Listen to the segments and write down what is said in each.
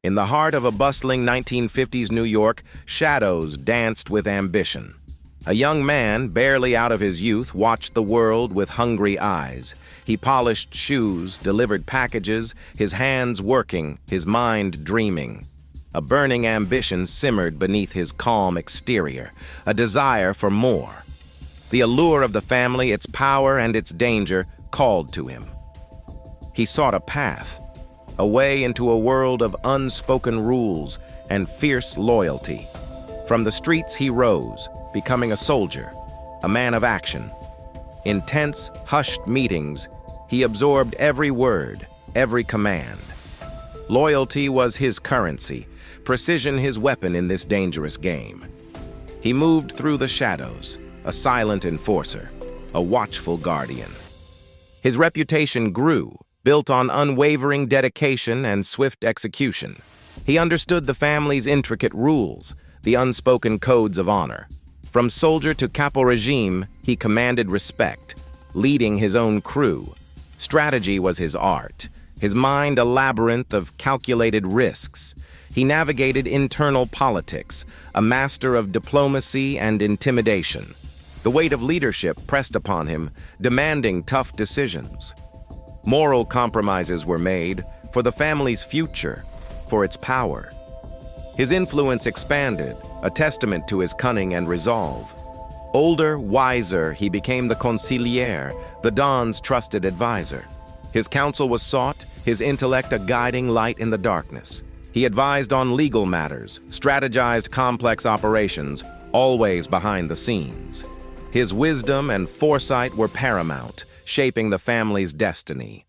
In the heart of a bustling 1950s New York, shadows danced with ambition. A young man, barely out of his youth, watched the world with hungry eyes. He polished shoes, delivered packages, his hands working, his mind dreaming. A burning ambition simmered beneath his calm exterior, a desire for more. The allure of the family, its power and its danger, called to him. He sought a path, a way into a world of unspoken rules and fierce loyalty. From the streets he rose, becoming a soldier, a man of action. In tense, hushed meetings, he absorbed every word, every command. Loyalty was his currency, precision his weapon in this dangerous game. He moved through the shadows, a silent enforcer, a watchful guardian. His reputation grew, built on unwavering dedication and swift execution. He understood the family's intricate rules, the unspoken codes of honor. From soldier to capo regime, he commanded respect, leading his own crew. Strategy was his art, his mind a labyrinth of calculated risks. He navigated internal politics, a master of diplomacy and intimidation. The weight of leadership pressed upon him, demanding tough decisions. Moral compromises were made for the family's future, for its power. His influence expanded, a testament to his cunning and resolve. Older, wiser, he became the consigliere, the Don's trusted advisor. His counsel was sought, his intellect a guiding light in the darkness. He advised on legal matters, strategized complex operations, always behind the scenes. His wisdom and foresight were paramount, shaping the family's destiny.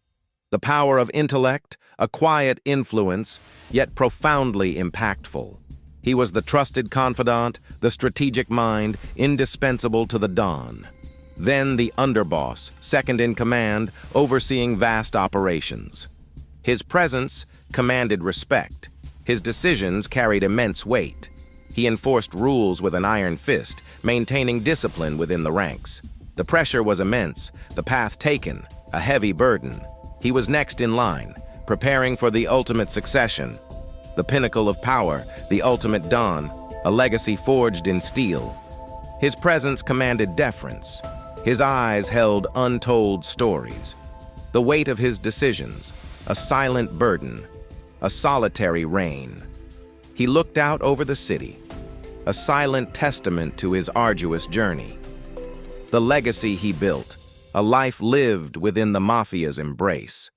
The power of intellect, a quiet influence, yet profoundly impactful. He was the trusted confidant, the strategic mind, indispensable to the Don. Then the underboss, second in command, overseeing vast operations. His presence commanded respect. His decisions carried immense weight. He enforced rules with an iron fist, maintaining discipline within the ranks. The pressure was immense, the path taken, a heavy burden. He was next in line, preparing for the ultimate succession. The pinnacle of power, the ultimate Don, a legacy forged in steel. His presence commanded deference. His eyes held untold stories. The weight of his decisions, a silent burden, a solitary reign. He looked out over the city, a silent testament to his arduous journey. The legacy he built, a life lived within the Mafia's embrace.